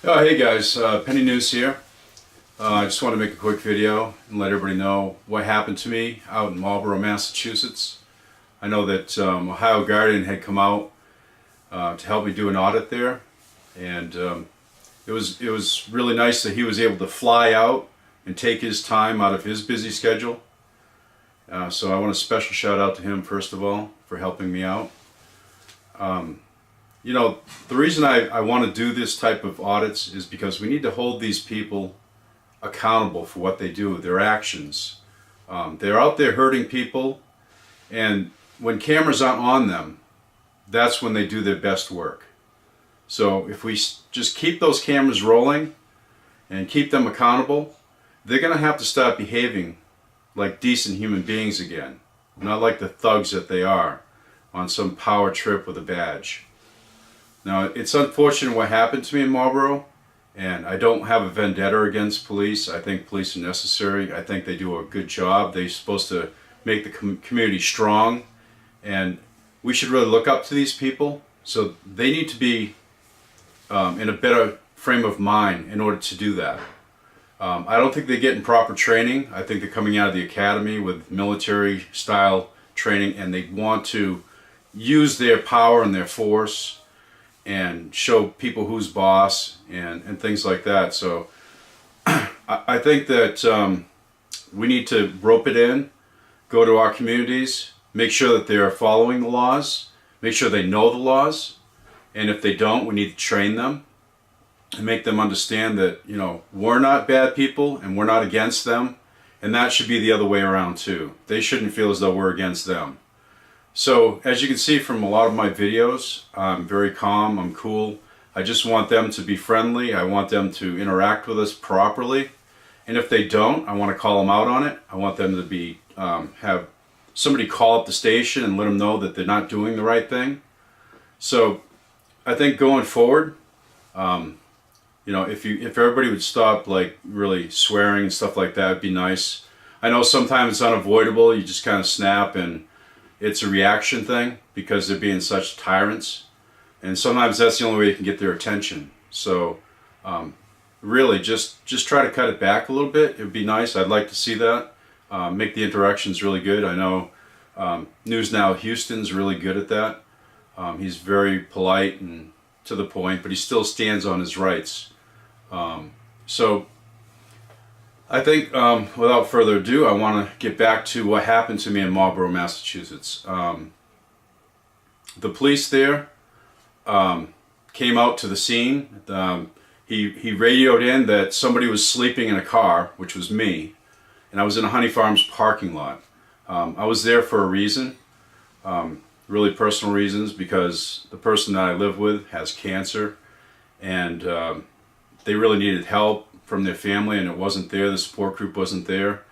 Oh, hey guys, Penny News here. I just want to make a quick video and let everybody know what happened to me out in Marlborough, Massachusetts. I know that Ohio Guardian had come out to help me do an audit there, and it was really nice that he was able to fly out and take his time out of his busy schedule. So I want a special shout out to him first of all for helping me out. You know, the reason I want to do this type of audits is because we need to hold these people accountable for what they do, their actions. They're out there hurting people, and when cameras aren't on them, that's when they do their best work. So if we just keep those cameras rolling and keep them accountable, they're going to have to start behaving like decent human beings again, not like the thugs that they are on some power trip with a badge. Now, it's unfortunate what happened to me in Marlborough, and I don't have a vendetta against police. I think police are necessary. I think they do a good job. They're supposed to make the community strong, and we should really look up to these people. So they need to be in a better frame of mind in order to do that. I don't think they're getting proper training. I think they're coming out of the academy with military-style training, and they want to use their power and their force and show people who's boss and things like that. So I think that we need to rope it in, go to our communities, make sure that they're following the laws, make sure they know the laws, and if they don't, we need to train them and make them understand that, you know, we're not bad people and we're not against them, and that should be the other way around too. They shouldn't feel as though we're against them. So, as you can see from a lot of my videos, I'm very calm, I'm cool. I just want them to be friendly. I want them to interact with us properly. And if they don't, I want to call them out on it. I want them to be have somebody call up the station and let them know that they're not doing the right thing. So, I think going forward, you know, if everybody would stop like really swearing and stuff like that, it'd be nice. I know sometimes it's unavoidable. You just kind of snap and it's a reaction thing because they're being such tyrants, and sometimes that's the only way you can get their attention. So really just try to cut it back a little bit. It would be nice. I'd like to see that. Make the interactions really good. I know News Now Houston's really good at that. He's very polite and to the point, but he still stands on his rights. So I think, without further ado, I want to get back to what happened to me in Marlborough, Massachusetts. The police there came out to the scene. He radioed in that somebody was sleeping in a car, which was me, and I was in a Honey Farms parking lot. I was there for a reason, really personal reasons, because the person that I live with has cancer, and they really needed help from their family, and it wasn't there. The support group wasn't there,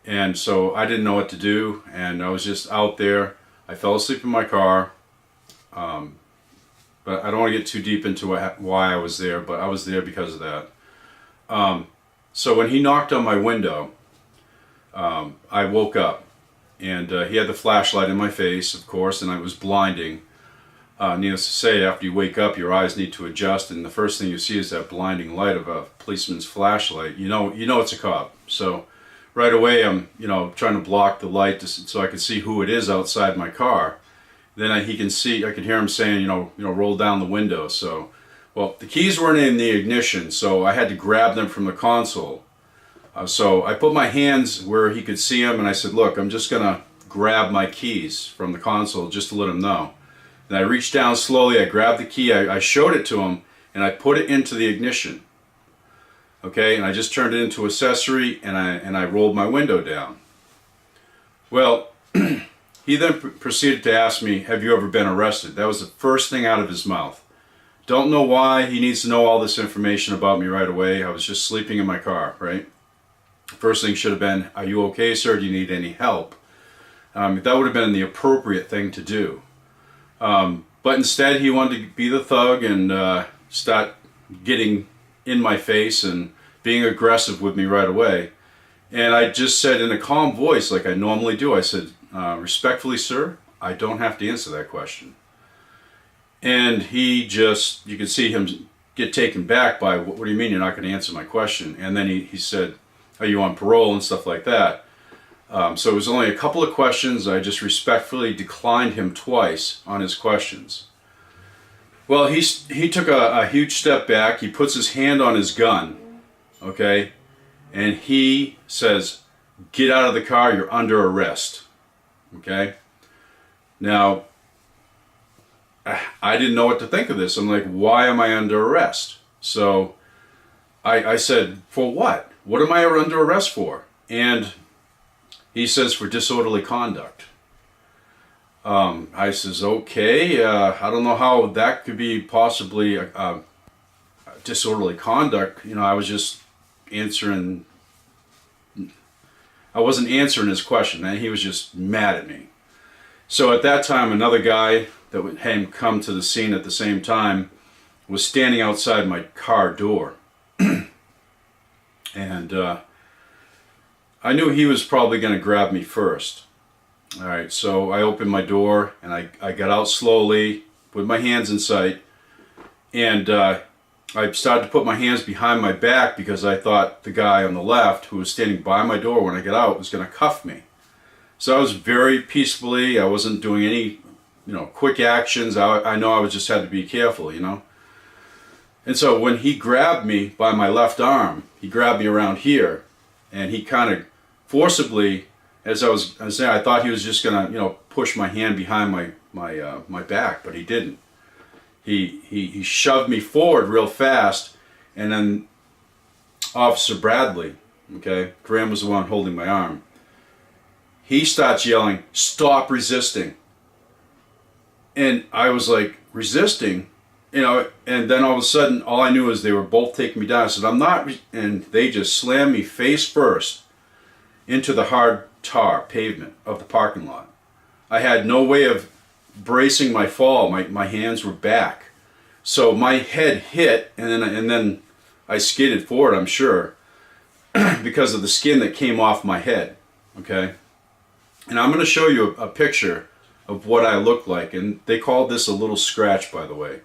and so I didn't know what to do, and I was just out there. I fell asleep in my car, but I don't want to get too deep into why I was there, but I was there because of that. So when he knocked on my window, I woke up, and he had the flashlight in my face, of course, and I was blinding. Needless to say, after you wake up, your eyes need to adjust, and the first thing you see is that blinding light of a policeman's flashlight. You know it's a cop. So right away, I'm trying to block the light so I can see who it is outside my car. Then I can hear him saying, roll down the window. So, well, the keys weren't in the ignition, so I had to grab them from the console. So I put my hands where he could see them, and I said, look, I'm just gonna grab my keys from the console just to let him know. And I reached down slowly, I grabbed the key, I showed it to him, and I put it into the ignition. Okay, and I just turned it into accessory, and I rolled my window down. Well, he then proceeded to ask me, have you ever been arrested? That was the first thing out of his mouth. Don't know why he needs to know all this information about me right away. I was just sleeping in my car, right? First thing should have been, are you okay, sir? Do you need any help? That would have been the appropriate thing to do. But instead he wanted to be the thug and start getting in my face and being aggressive with me right away. And I just said in a calm voice, like I normally do, I said, respectfully, sir, I don't have to answer that question. And he just, you could see him get taken back by, what do you mean you're not going to answer my question? And then he said, are you on parole and stuff like that. So it was only a couple of questions. I just respectfully declined him twice on his questions. Well, he took a huge step back. He puts his hand on his gun, okay, and he says, get out of the car, you're under arrest, okay? Now, I didn't know what to think of this. I'm like, why am I under arrest? So I said, for what? What am I under arrest for? And he says, for disorderly conduct. I says, okay, I don't know how that could be possibly disorderly conduct. You know, I was just answering, I wasn't answering his question, and he was just mad at me. So at that time, another guy that had come to the scene at the same time was standing outside my car door. And I knew he was probably going to grab me first. All right, so I opened my door and I got out slowly with my hands in sight, and I started to put my hands behind my back because I thought the guy on the left who was standing by my door when I got out was going to cuff me. So I was very peacefully, I wasn't doing any, quick actions. I know I was just had to be careful, And so when he grabbed me by my left arm, he grabbed me around here, and he kind of forcibly, as I was saying, I thought he was just gonna, push my hand behind my back, but he didn't. He shoved me forward real fast, and then Officer Bradley, okay, Graham was the one holding my arm. He starts yelling, "Stop resisting!" And I was like, resisting? And then all of a sudden, all I knew is they were both taking me down. I said, I'm not, and they just slammed me face first into the hard tar pavement of the parking lot. I had no way of bracing my fall. My hands were back. So my head hit, and then I skidded forward, I'm sure, because of the skin that came off my head, okay? And I'm going to show you a picture of what I looked like, and they called this a little scratch, by the way.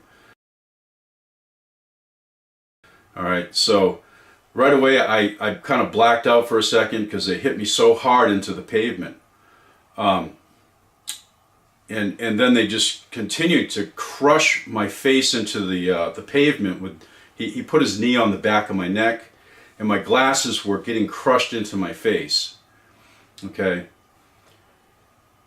Alright, so right away I kind of blacked out for a second because they hit me so hard into the pavement. And then they just continued to crush my face into the pavement. He put his knee on the back of my neck, and my glasses were getting crushed into my face. Okay.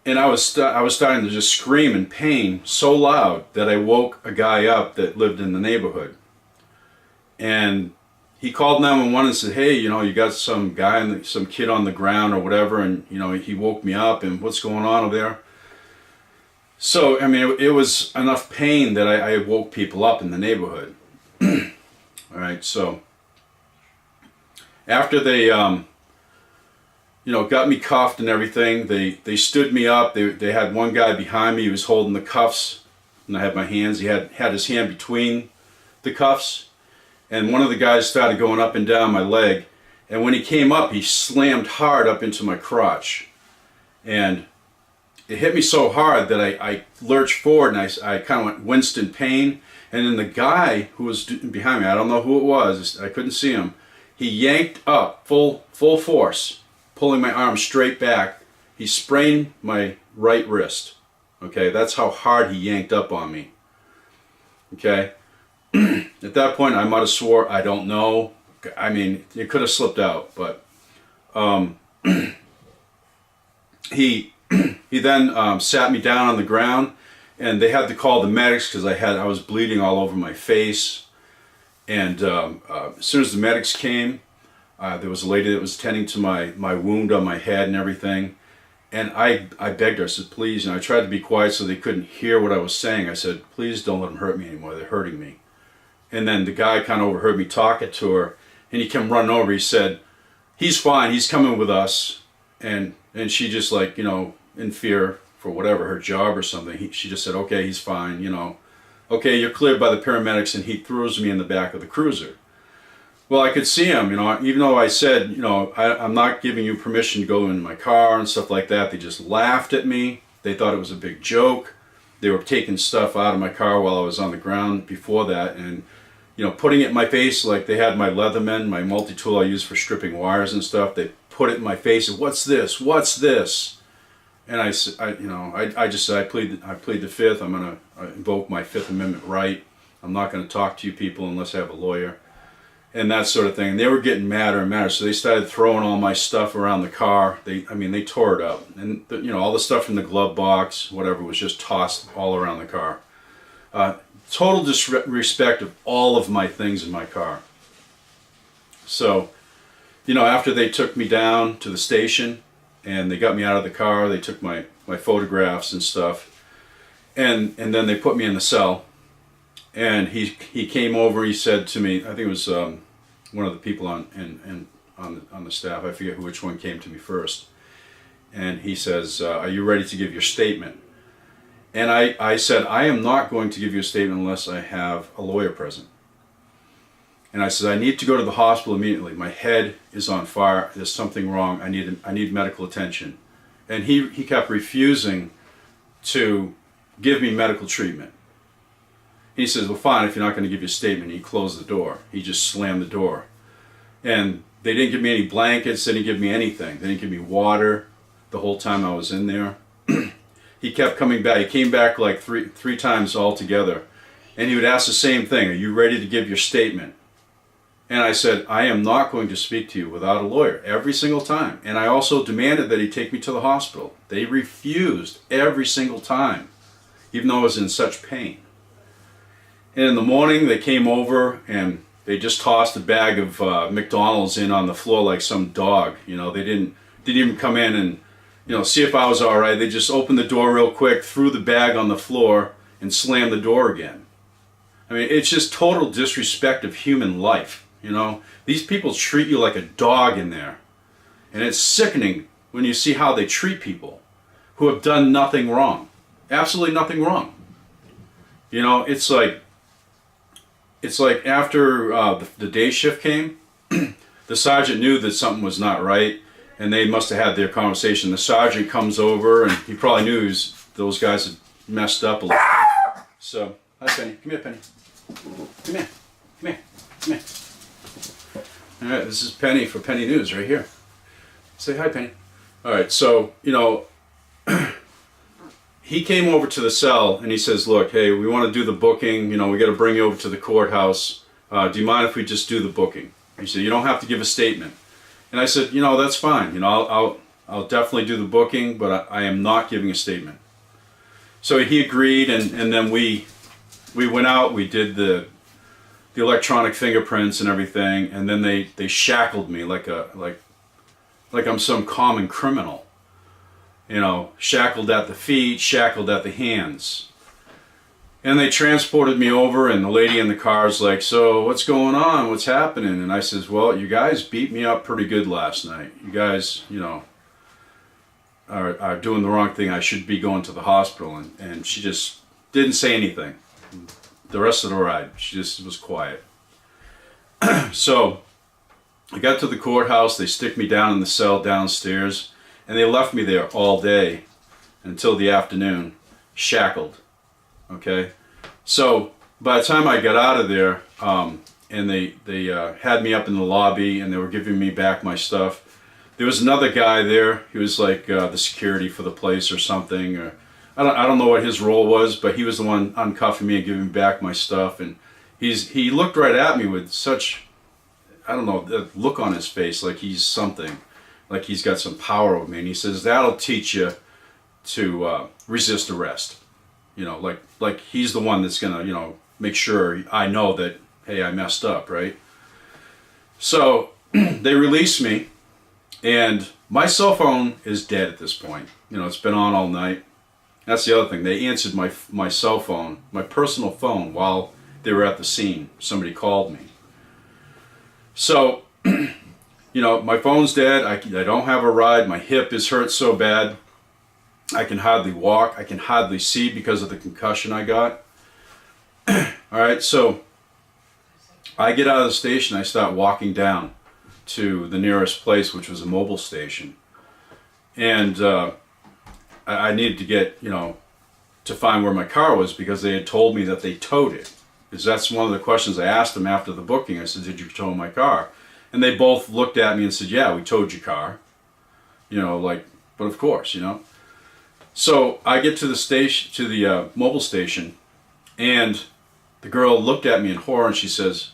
And I was starting to just scream in pain so loud that I woke a guy up that lived in the neighborhood. And he called 911 and said, hey, you got some guy, some kid on the ground or whatever, and, he woke me up, and what's going on over there? So, I mean, it was enough pain that I woke people up in the neighborhood. All right, so after they, got me cuffed and everything, they stood me up. They had one guy behind me. He was holding the cuffs, and I had my hands. He had his hand between the cuffs. And one of the guys started going up and down my leg. And when he came up, he slammed hard up into my crotch. And it hit me so hard that I lurched forward, and I kind of winced in pain. And then the guy who was behind me, I don't know who it was, I couldn't see him, he yanked up full force, pulling my arm straight back. He sprained my right wrist. Okay, that's how hard he yanked up on me. Okay. At that point, I might have swore, I don't know. I mean, it could have slipped out, but he then sat me down on the ground, and they had to call the medics because I was bleeding all over my face. And as soon as the medics came, there was a lady that was tending to my wound on my head and everything. And I begged her, I said, please, and I tried to be quiet so they couldn't hear what I was saying. I said, please don't let them hurt me anymore, they're hurting me. And then the guy kind of overheard me talking to her, and he came running over. He said, he's fine, he's coming with us. And she just like, in fear for whatever, her job or something, she just said, okay, he's fine, okay, you're cleared by the paramedics, and he throws me in the back of the cruiser. Well, I could see him, even though I said, I'm not giving you permission to go in my car and stuff like that. They just laughed at me. They thought it was a big joke. They were taking stuff out of my car while I was on the ground before that, and putting it in my face. Like they had my Leatherman, my multi-tool I use for stripping wires and stuff. They put it in my face and, what's this? What's this? And I just said, I plead the fifth. I'm going to invoke my Fifth Amendment right. I'm not going to talk to you people unless I have a lawyer. And that sort of thing. And they were getting madder and madder. So they started throwing all my stuff around the car. They tore it up. And, all the stuff from the glove box, whatever, was just tossed all around the car. Total disrespect of all of my things in my car. So, after they took me down to the station and they got me out of the car, they took my photographs and stuff. And then they put me in the cell. And he came over. He said to me, I think it was one of the people on the staff. I forget which one came to me first. And he says, "Are you ready to give your statement?" And I said, "I am not going to give you a statement unless I have a lawyer present." And I said, "I need to go to the hospital immediately. My head is on fire. There's something wrong. I need medical attention." And he kept refusing to give me medical treatment. He says, "Well, fine, if you're not going to give your statement." He closed the door. He just slammed the door. And they didn't give me any blankets. They didn't give me anything. They didn't give me water the whole time I was in there. He kept coming back. He came back like three times altogether. And he would ask the same thing, "Are you ready to give your statement?" And I said, "I am not going to speak to you without a lawyer," every single time. And I also demanded that he take me to the hospital. They refused every single time, even though I was in such pain. And in the morning, they came over and they just tossed a bag of McDonald's in on the floor like some dog. They didn't even come in and see if I was all right. They just opened the door real quick, threw the bag on the floor, and slammed the door again. I mean, it's just total disrespect of human life. These people treat you like a dog in there, and it's sickening when you see how they treat people who have done nothing wrong, absolutely nothing wrong. It's like after the day shift came, the sergeant knew that something was not right, and they must have had their conversation. The sergeant comes over, and he probably knew those guys had messed up a little. So, hi Penny, come here, Penny. Come here, come here, come here. All right, this is Penny for Penny News right here. Say hi, Penny. All right, so he came over to the cell and he says, "Look, hey, we want to do the booking. We got to bring you over to the courthouse. Do you mind if we just do the booking?" He said, "You don't have to give a statement." And I said, "That's fine. I'll definitely do the booking, but I am not giving a statement." So he agreed, and then we went out. We did the electronic fingerprints and everything, and then they shackled me like I'm some common criminal. Shackled at the feet, shackled at the hands. And they transported me over, and the lady in the car is like, "So what's going on? What's happening?" And I says, "Well, you guys beat me up pretty good last night. You guys, are doing the wrong thing. I should be going to the hospital." And she just didn't say anything. The rest of the ride, she just was quiet. So I got to the courthouse. They stick me down in the cell downstairs. And they left me there all day until the afternoon, shackled. Okay? So by the time I got out of there, and they had me up in the lobby and they were giving me back my stuff, there was another guy there. He was like the security for the place or something. Or I don't know what his role was, but he was the one uncuffing me and giving me back my stuff. And he looked right at me with such, I don't know, the look on his face like he's something. Like he's got some power over me, and he says, "That'll teach you to resist arrest." Like he's the one that's gonna, make sure I know that, hey, I messed up, right? So they released me, and my cell phone is dead at this point. It's been on all night. That's the other thing. They answered my cell phone, my personal phone, while they were at the scene. Somebody called me. So. My phone's dead. I don't have a ride. My hip is hurt so bad. I can hardly walk. I can hardly see because of the concussion I got. All right, so I get out of the station. I start walking down to the nearest place, which was a mobile station. And I needed to get, to find where my car was because they had told me that they towed it. Because that's one of the questions I asked them after the booking. I said, did you tow my car? And they both looked at me and said, yeah, we towed your car. You know, like, but of course, you know. So I get to the station, to the mobile station, and the girl looked at me in horror and she says,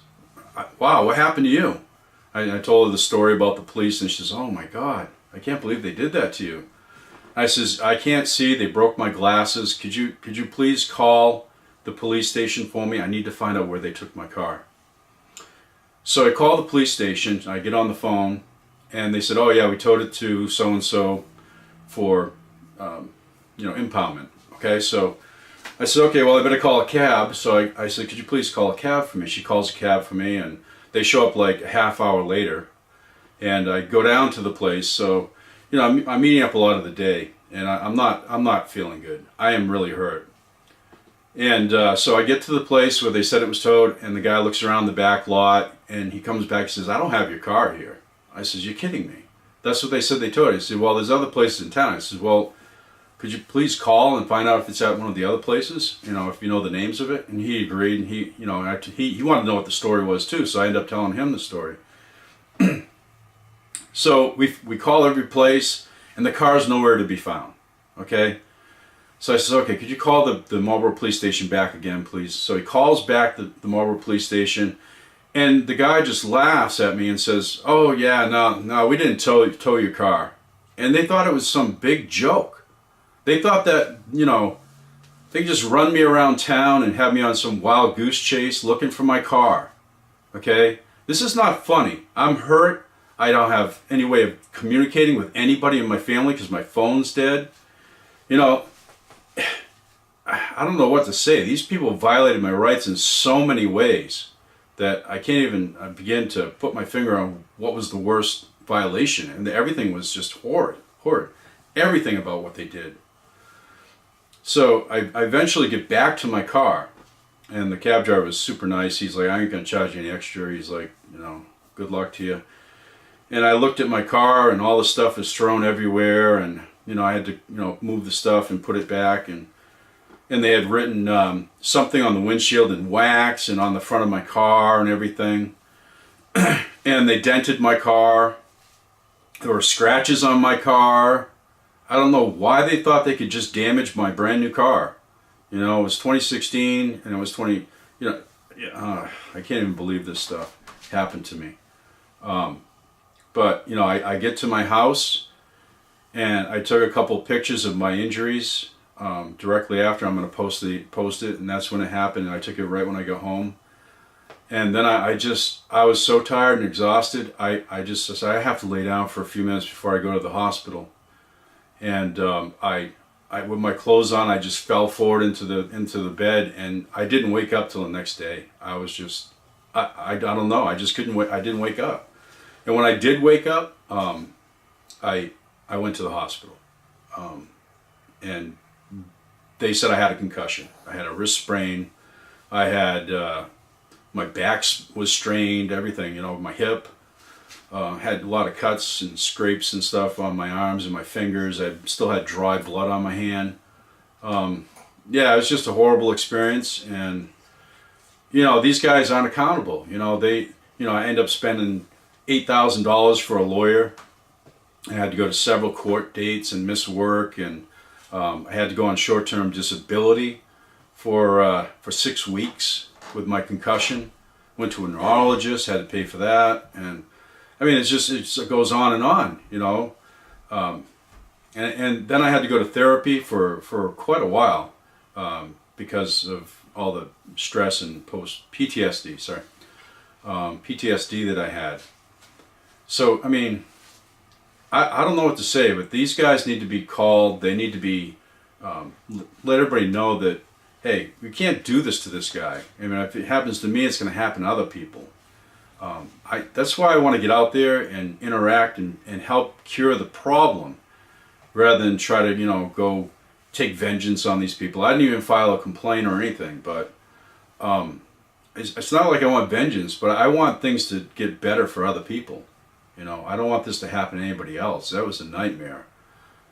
wow, what happened to you? I told her the story about the police, and she says, oh my God, I can't believe they did that to you. I says, I can't see, they broke my glasses. Could you please call the police station for me? I need to find out where they took my car. So I call the police station, I get on the phone, and they said, oh yeah, we towed it to so-and-so for, you know, impoundment. Okay, so I said, okay, well I better call a cab. So I said, could you please call a cab for me? She calls a cab for me, and they show up like a half hour later, and I go down to the place. So, you know, I'm eating up a lot of the day, and I'm not feeling good. I am really hurt. And so I get to the place where they said it was towed, and the guy looks around the back lot, and he comes back and says, I don't have your car here. I says, you're kidding me. That's what they said they towed it. He said, well, there's other places in town. I said, well, could you please call and find out if it's at one of the other places, you know, if you know the names of it? And he agreed, and he, you know, he wanted to know what the story was too, so I ended up telling him the story. So we call every place, and the car's nowhere to be found, okay? So I said, okay, could you call the Marlborough police station back again, please? So he calls back the Marlborough police station, and the guy just laughs at me and says, oh yeah, no, we didn't tow your car. And they thought it was some big joke. They thought that, you know, they could just run me around town and have me on some wild goose chase looking for my car. Okay? This is not funny. I'm hurt. I don't have any way of communicating with anybody in my family because my phone's dead. You know, I don't know what to say. These people violated my rights in so many ways that I can't even begin to put my finger on what was the worst violation. And everything was just horrid. Everything about what they did. So I eventually get back to my car, and the cab driver was super nice. He's like, I ain't gonna charge you any extra. He's like, you know, good luck to you. And I looked at my car, and all the stuff is thrown everywhere, and you know, I had to, you know, move the stuff and put it back, and they had written something on the windshield in wax and on the front of my car and everything. And they dented my car. There were scratches on my car. I don't know why they thought they could just damage my brand new car. You know, it was 2016, and it was you know, I can't even believe this stuff happened to me. But, you know, I get to my house, and I took a couple pictures of my injuries. Directly after, I'm going to post it, and that's when it happened, and I took it right when I got home. And then I was so tired and exhausted, I said, I have to lay down for a few minutes before I go to the hospital. And I with my clothes on, I just fell forward into the bed, and I didn't wake up till the next day. I was just, I don't know, I just couldn't wait. I didn't wake up. And when I did wake up, I went to the hospital, and they said I had a concussion. I had a wrist sprain. I had my back was strained. Everything, you know, my hip. Had a lot of cuts and scrapes and stuff on my arms and my fingers. I still had dry blood on my hand. Yeah, it was just a horrible experience. And you know, these guys aren't accountable. You know, I end up spending $8,000 for a lawyer. I had to go to several court dates and miss work, and I had to go on short-term disability for 6 weeks with my concussion. Went to a neurologist, had to pay for that, and I mean, it goes on, you know. And then I had to go to therapy for quite a while because of all the stress and PTSD that I had. So, I mean, I don't know what to say, but these guys need to be called. They need to be, let everybody know that, hey, we can't do this to this guy. I mean, if it happens to me, it's going to happen to other people. That's why I want to get out there and interact and help cure the problem rather than try to, you know, go take vengeance on these people. I didn't even file a complaint or anything, but it's not like I want vengeance, but I want things to get better for other people. You know, I don't want this to happen to anybody else. That was a nightmare.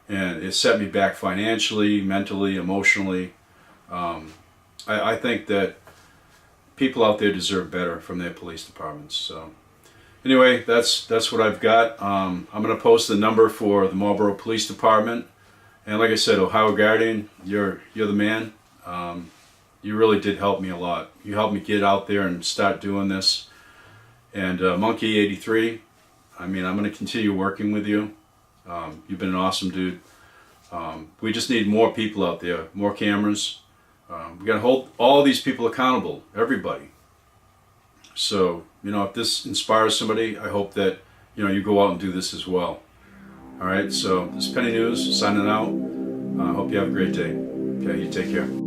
And it set me back financially, mentally, emotionally. I think that people out there deserve better from their police departments. So anyway, that's what I've got. I'm going to post the number for the Marlborough Police Department. And like I said, Ohio Guardian, you're the man. You really did help me a lot. You helped me get out there and start doing this. And Monkey 83, I mean, I'm going to continue working with you. You've been an awesome dude. We just need more people out there, more cameras. We got to hold all these people accountable, everybody. So, you know, if this inspires somebody, I hope that, you know, you go out and do this as well. All right, so this is Penney News, signing out. I hope you have a great day. Okay, you take care.